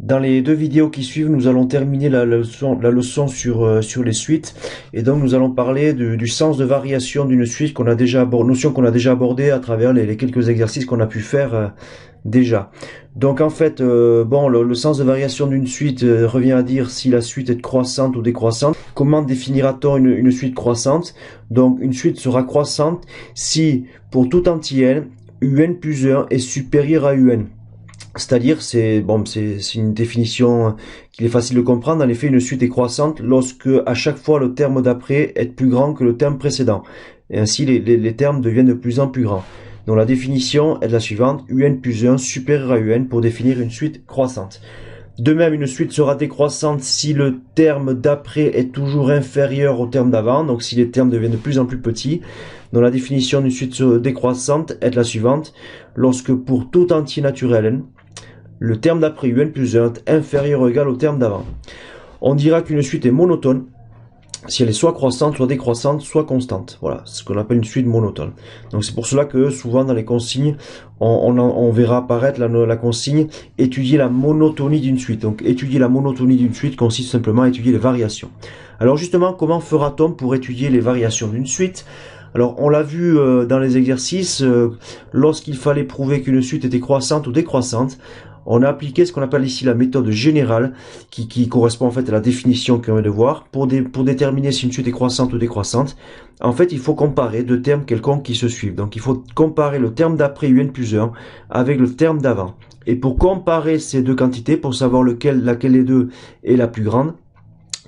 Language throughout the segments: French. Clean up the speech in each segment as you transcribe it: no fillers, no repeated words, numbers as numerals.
Dans les deux vidéos qui suivent, nous allons terminer la leçon sur les suites. Et donc, nous allons parler du sens de variation d'une suite qu'on a déjà notion qu'on a déjà abordée à travers les quelques exercices qu'on a pu faire déjà. Donc, en fait, le sens de variation d'une suite revient à dire si la suite est croissante ou décroissante. Comment définira-t-on une suite croissante? Donc, une suite sera croissante si, pour tout entier n, un plus 1 est supérieur à un. C'est-à-dire, c'est une définition qu'il est facile de comprendre. En effet, une suite est croissante lorsque, à chaque fois, le terme d'après est plus grand que le terme précédent. Et ainsi, les termes deviennent de plus en plus grands. Donc, la définition est la suivante. Un plus 1 supérieur à un pour définir une suite croissante. De même, une suite sera décroissante si le terme d'après est toujours inférieur au terme d'avant, donc si les termes deviennent de plus en plus petits. Donc la définition d'une suite décroissante est la suivante. Lorsque pour tout entier naturel n, le terme d'après un plus 1 est inférieur ou égal au terme d'avant. On dira qu'une suite est monotone si elle est soit croissante, soit décroissante, soit constante. Voilà, c'est ce qu'on appelle une suite monotone. Donc c'est pour cela que souvent dans les consignes, on verra apparaître la consigne « étudier la monotonie d'une suite ». Donc étudier la monotonie d'une suite consiste simplement à étudier les variations. Alors justement, comment fera-t-on pour étudier les variations d'une suite ? Alors on l'a vu dans les exercices, lorsqu'il fallait prouver qu'une suite était croissante ou décroissante, on a appliqué ce qu'on appelle ici la méthode générale, qui correspond en fait à la définition qu'on vient de voir. Pour déterminer si une suite est croissante ou décroissante, en fait il faut comparer deux termes quelconques qui se suivent. Donc il faut comparer le terme d'après un plus 1 avec le terme d'avant. Et pour comparer ces deux quantités, pour savoir laquelle des deux est la plus grande,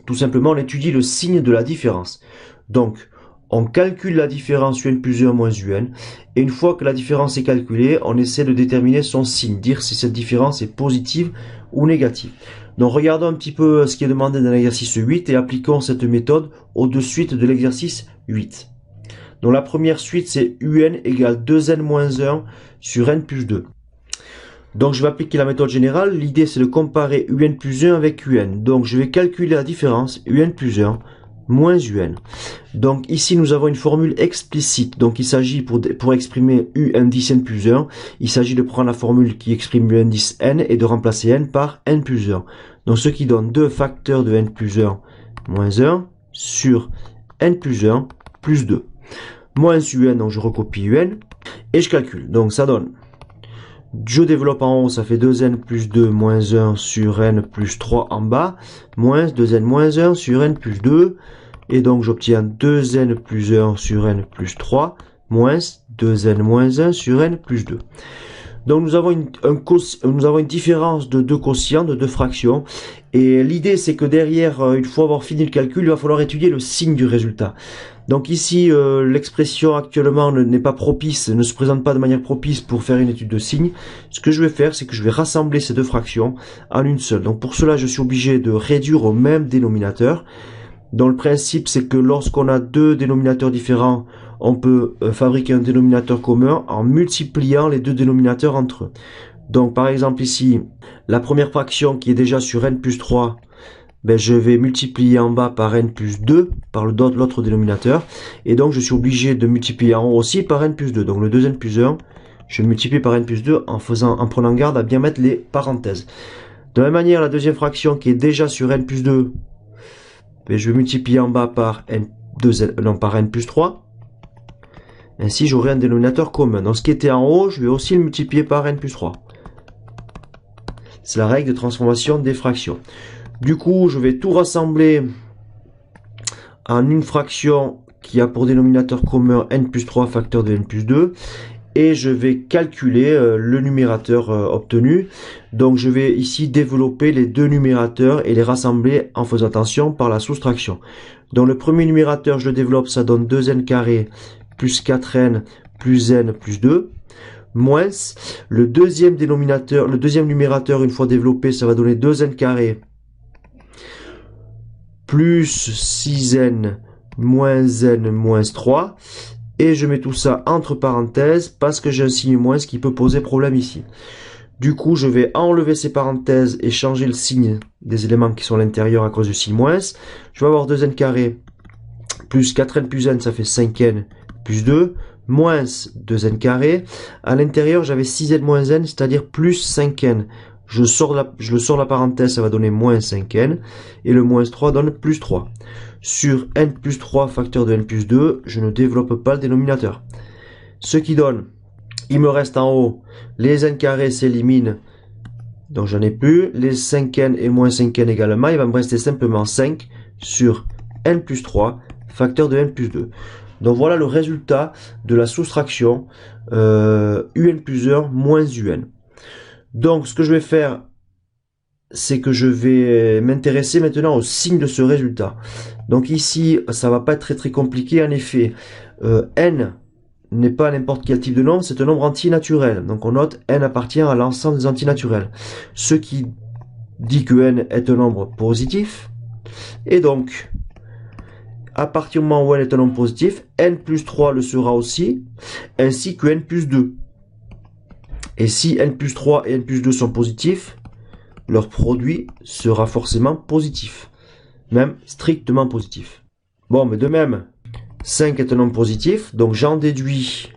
tout simplement on étudie le signe de la différence. Donc on calcule la différence un plus 1 moins un, et une fois que la différence est calculée, on essaie de déterminer son signe, dire si cette différence est positive ou négative. Donc regardons un petit peu ce qui est demandé dans l'exercice 8 et appliquons cette méthode aux deux suites de l'exercice 8. Donc la première suite c'est un égale 2n moins 1 sur n plus 2. Donc je vais appliquer la méthode générale, l'idée c'est de comparer un plus 1 avec un. Donc je vais calculer la différence un plus 1 moins un. Donc ici nous avons une formule explicite. Donc il s'agit pour exprimer u indice n plus 1, il s'agit de prendre la formule qui exprime u indice n et de remplacer n par n plus 1. Donc ce qui donne 2 facteurs de n plus 1 moins 1 sur n plus 1 plus 2. Moins un, donc je recopie un et je calcule. Donc ça donne, je développe en haut, ça fait 2n plus 2 moins 1 sur n plus 3 en bas, moins 2n moins 1 sur n plus 2, et donc j'obtiens 2n plus 1 sur n plus 3, moins 2n moins 1 sur n plus 2. Donc nous avons une différence de deux quotients, de deux fractions, et l'idée c'est que derrière, une fois avoir fini le calcul, il va falloir étudier le signe du résultat. Donc ici, l'expression actuellement n'est pas propice, ne se présente pas de manière propice pour faire une étude de signe. Ce que je vais faire, c'est que je vais rassembler ces deux fractions en une seule. Donc pour cela, je suis obligé de réduire au même dénominateur. Donc le principe, c'est que lorsqu'on a deux dénominateurs différents, on peut fabriquer un dénominateur commun en multipliant les deux dénominateurs entre eux. Donc par exemple ici, la première fraction qui est déjà sur n plus 3, je vais multiplier en bas par n plus 2, par l'autre dénominateur, et donc je suis obligé de multiplier en haut aussi par n plus 2. Donc le 2n plus 1, je multiplie par n plus 2 en prenant garde à bien mettre les parenthèses. De la même manière, la deuxième fraction qui est déjà sur n plus 2, je vais multiplier en bas par par n plus 3. Ainsi, j'aurai un dénominateur commun. Donc ce qui était en haut, je vais aussi le multiplier par n plus 3. C'est la règle de transformation des fractions. Du coup, je vais tout rassembler en une fraction qui a pour dénominateur commun n plus 3 facteur de n plus 2. Et je vais calculer le numérateur obtenu. Donc je vais ici développer les deux numérateurs et les rassembler en faisant attention par la soustraction. Donc le premier numérateur, je le développe, ça donne 2n carré plus 4n plus n plus 2. Moins le deuxième numérateur, une fois développé, ça va donner 2n carré plus 6n moins n moins 3. Et je mets tout ça entre parenthèses parce que j'ai un signe moins qui peut poser problème ici. Du coup, je vais enlever ces parenthèses et changer le signe des éléments qui sont à l'intérieur à cause du signe moins. Je vais avoir 2n carré plus 4n plus n, ça fait 5n plus 2, moins 2n carré. À l'intérieur, j'avais 6n moins n, c'est-à-dire plus 5n. je le sors de la parenthèse, ça va donner moins 5n, et le moins 3 donne plus 3. Sur n plus 3 facteur de n plus 2, je ne développe pas le dénominateur. Ce qui donne, il me reste en haut, les n carrés s'éliminent, donc j'en ai plus, les 5n et moins 5n également, il va me rester simplement 5 sur n plus 3 facteur de n plus 2. Donc voilà le résultat de la soustraction un plus 1 moins un. Donc ce que je vais faire, c'est que je vais m'intéresser maintenant au signe de ce résultat. Donc ici, ça va pas être très compliqué. En effet, n n'est pas n'importe quel type de nombre, c'est un nombre entier naturel. Donc on note n appartient à l'ensemble des entiers naturels. Ce qui dit que n est un nombre positif. Et donc, à partir du moment où n est un nombre positif, n plus 3 le sera aussi, ainsi que n plus 2. Et si n plus 3 et n plus 2 sont positifs, leur produit sera forcément positif, même strictement positif. Bon, mais de même, 5 est un nombre positif, donc j'en déduis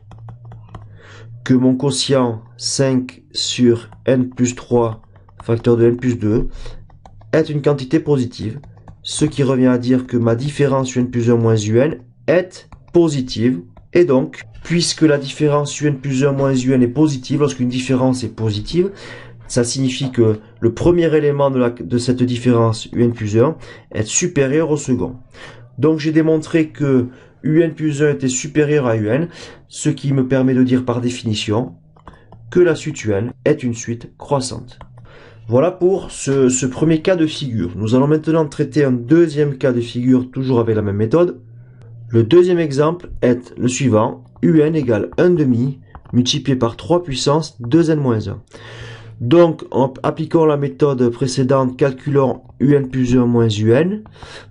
que mon quotient 5 sur n plus 3 facteur de n plus 2 est une quantité positive, ce qui revient à dire que ma différence un plus 1 moins un est positive, et donc, puisque la différence un plus 1 moins un est positive, lorsqu'une différence est positive, ça signifie que le premier élément de cette différence un plus 1 est supérieur au second. Donc j'ai démontré que un plus 1 était supérieur à un, ce qui me permet de dire par définition que la suite un est une suite croissante. Voilà pour ce premier cas de figure. Nous allons maintenant traiter un deuxième cas de figure, toujours avec la même méthode. Le deuxième exemple est le suivant, un égale 1 demi multiplié par 3 puissance 2n-1. Donc, en appliquant la méthode précédente, calculons un plus 1 moins un.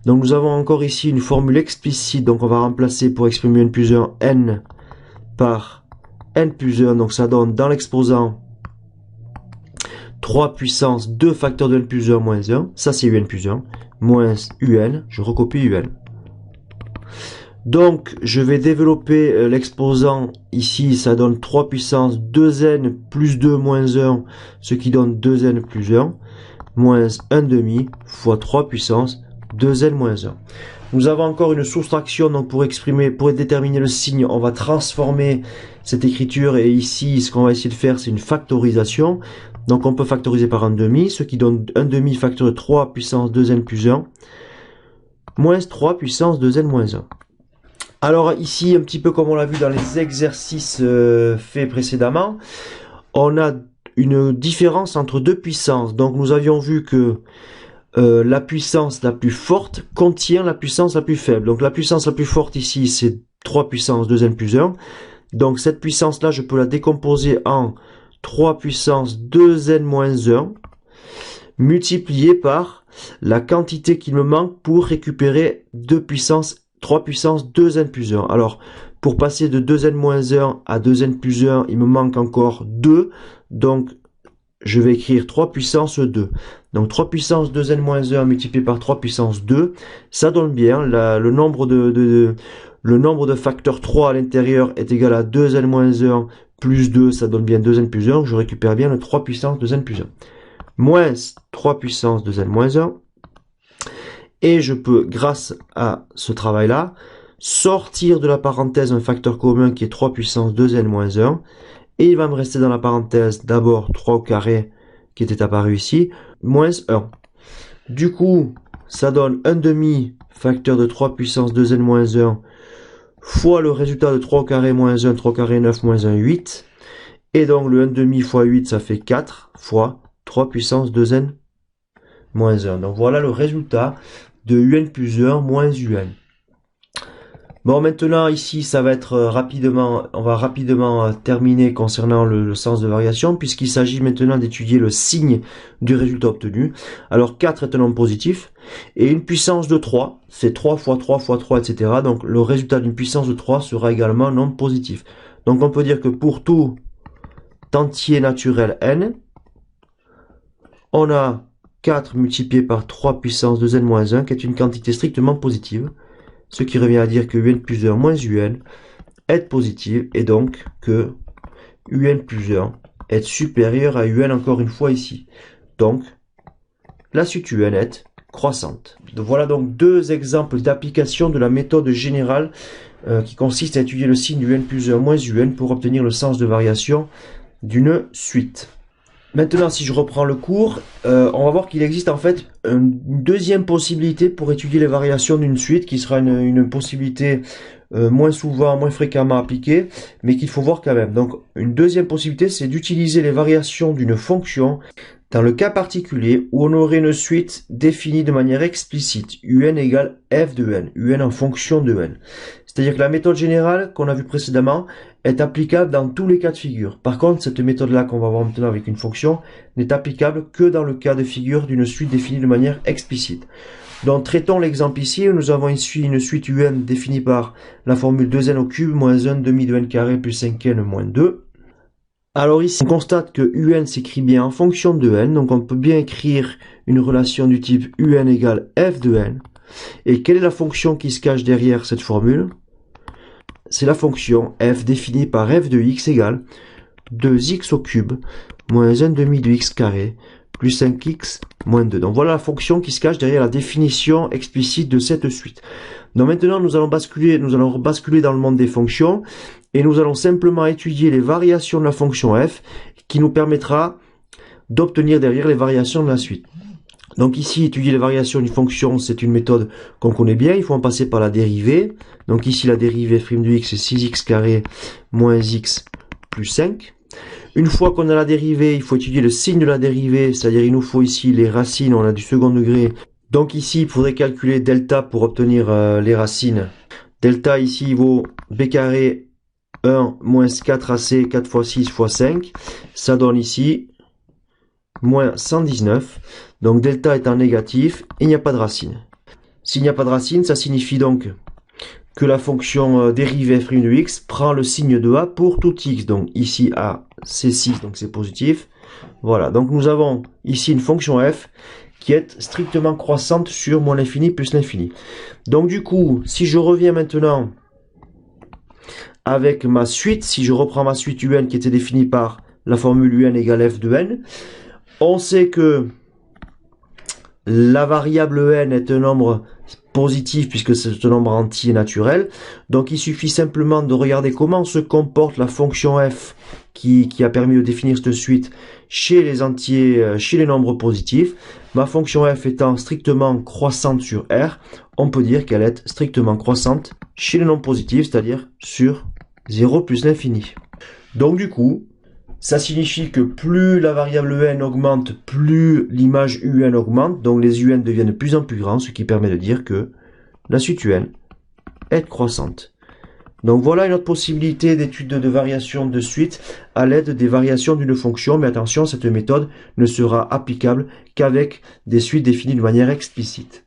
Donc, nous avons encore ici une formule explicite. Donc, on va remplacer pour exprimer un plus 1 n par n plus 1. Donc, ça donne dans l'exposant 3 puissance 2 facteur de n plus 1 moins 1. Ça, c'est un plus 1. Moins un. Je recopie un. Donc, je vais développer l'exposant ici, ça donne 3 puissance 2n plus 2 moins 1, ce qui donne 2n plus 1, moins 1 demi fois 3 puissance 2n moins 1. Nous avons encore une soustraction, donc pour déterminer le signe, on va transformer cette écriture, et ici, ce qu'on va essayer de faire, c'est une factorisation. Donc, on peut factoriser par 1 demi, ce qui donne 1 demi facteur de 3 puissance 2n plus 1, moins 3 puissance 2n moins 1. Alors ici, un petit peu comme on l'a vu dans les exercices faits précédemment, on a une différence entre deux puissances. Donc nous avions vu que la puissance la plus forte contient la puissance la plus faible. Donc la puissance la plus forte ici, c'est 3 puissance 2n plus 1. Donc cette puissance-là, je peux la décomposer en 3 puissance 2n moins 1, multiplié par la quantité qu'il me manque pour récupérer 3 puissance 2n plus 1. Alors, pour passer de 2n moins 1 à 2n plus 1, il me manque encore 2. Donc, je vais écrire 3 puissance 2. Donc, 3 puissance 2n moins 1 multiplié par 3 puissance 2, ça donne bien. Le nombre de facteurs 3 à l'intérieur est égal à 2n moins 1 plus 2, ça donne bien 2n plus 1. Je récupère bien le 3 puissance 2n plus 1. Moins 3 puissance 2n moins 1. Et je peux, grâce à ce travail-là, sortir de la parenthèse un facteur commun qui est 3 puissance 2n moins 1. Et il va me rester dans la parenthèse d'abord 3 au carré qui était apparu ici, moins 1. Du coup, ça donne 1 demi facteur de 3 puissance 2n moins 1 fois le résultat de 3 au carré moins 1, 3 au carré 9 moins 1, 8. Et donc le 1 demi fois 8, ça fait 4 fois 3 puissance 2n moins 1. Donc voilà le résultat de un plus 1 moins un. Bon, maintenant ici ça va être on va rapidement terminer concernant le sens de variation, puisqu'il s'agit maintenant d'étudier le signe du résultat obtenu. Alors 4 est un nombre positif, et une puissance de 3, c'est 3 fois 3 fois 3, etc. Donc le résultat d'une puissance de 3 sera également un nombre positif. Donc on peut dire que pour tout entier naturel n, on a 4 multiplié par 3 puissance 2n moins 1, qui est une quantité strictement positive, ce qui revient à dire que un plus 1 moins un est positive, et donc que un plus 1 est supérieur à un encore une fois ici. Donc, la suite UN est croissante. Voilà donc deux exemples d'application de la méthode générale qui consiste à étudier le signe UN plus 1 moins UN pour obtenir le sens de variation d'une suite. Maintenant, si je reprends le cours, on va voir qu'il existe en fait une deuxième possibilité pour étudier les variations d'une suite, qui sera une possibilité moins souvent, moins fréquemment appliquée, mais qu'il faut voir quand même. Donc, une deuxième possibilité, c'est d'utiliser les variations d'une fonction dans le cas particulier où on aurait une suite définie de manière explicite, UN égale f de n, UN en fonction de n. C'est-à-dire que la méthode générale qu'on a vue précédemment est applicable dans tous les cas de figure. Par contre, cette méthode-là qu'on va voir maintenant avec une fonction n'est applicable que dans le cas de figure d'une suite définie de manière explicite. Donc, traitons l'exemple ici où nous avons ici une suite UN définie par la formule 2n au cube moins 1 demi de n carré plus 5n moins 2. Alors ici, on constate que UN s'écrit bien en fonction de n, donc on peut bien écrire une relation du type UN égale f de n. Et quelle est la fonction qui se cache derrière cette formule? C'est la fonction f définie par f de x égale 2x au cube moins 1 demi de x carré plus 5x moins 2. Donc voilà la fonction qui se cache derrière la définition explicite de cette suite. Donc maintenant nous allons basculer dans le monde des fonctions et nous allons simplement étudier les variations de la fonction f qui nous permettra d'obtenir derrière les variations de la suite. Donc ici, étudier les variations d'une fonction, c'est une méthode qu'on connaît bien, il faut en passer par la dérivée. Donc ici, la dérivée f' de x, c'est 6x carré moins x plus 5. Une fois qu'on a la dérivée, il faut étudier le signe de la dérivée, c'est-à-dire il nous faut ici les racines, on a du second degré. Donc ici, il faudrait calculer delta pour obtenir les racines. Delta ici vaut b carré 1 moins 4ac, 4 fois 6 fois 5. Ça donne ici moins 119. Donc delta étant négatif, il n'y a pas de racine. S'il n'y a pas de racine, ça signifie donc que la fonction dérivée f' de x prend le signe de a pour tout x. Donc ici a c'est 6, donc c'est positif. Voilà, donc nous avons ici une fonction f qui est strictement croissante sur moins l'infini plus l'infini. Donc du coup, si je reviens maintenant avec ma suite, si je reprends ma suite UN qui était définie par la formule UN égale f de n, on sait que la variable n est un nombre positif puisque c'est un nombre entier naturel. Donc il suffit simplement de regarder comment se comporte la fonction f qui a permis de définir cette suite chez les entiers, chez les nombres positifs. Ma fonction f étant strictement croissante sur R, on peut dire qu'elle est strictement croissante chez les nombres positifs, c'est-à-dire sur 0 plus l'infini. Donc du coup, ça signifie que plus la variable n augmente, plus l'image UN augmente, donc les UN deviennent de plus en plus grands, ce qui permet de dire que la suite UN est croissante. Donc voilà une autre possibilité d'étude de variation de suite à l'aide des variations d'une fonction, mais attention, cette méthode ne sera applicable qu'avec des suites définies de manière explicite.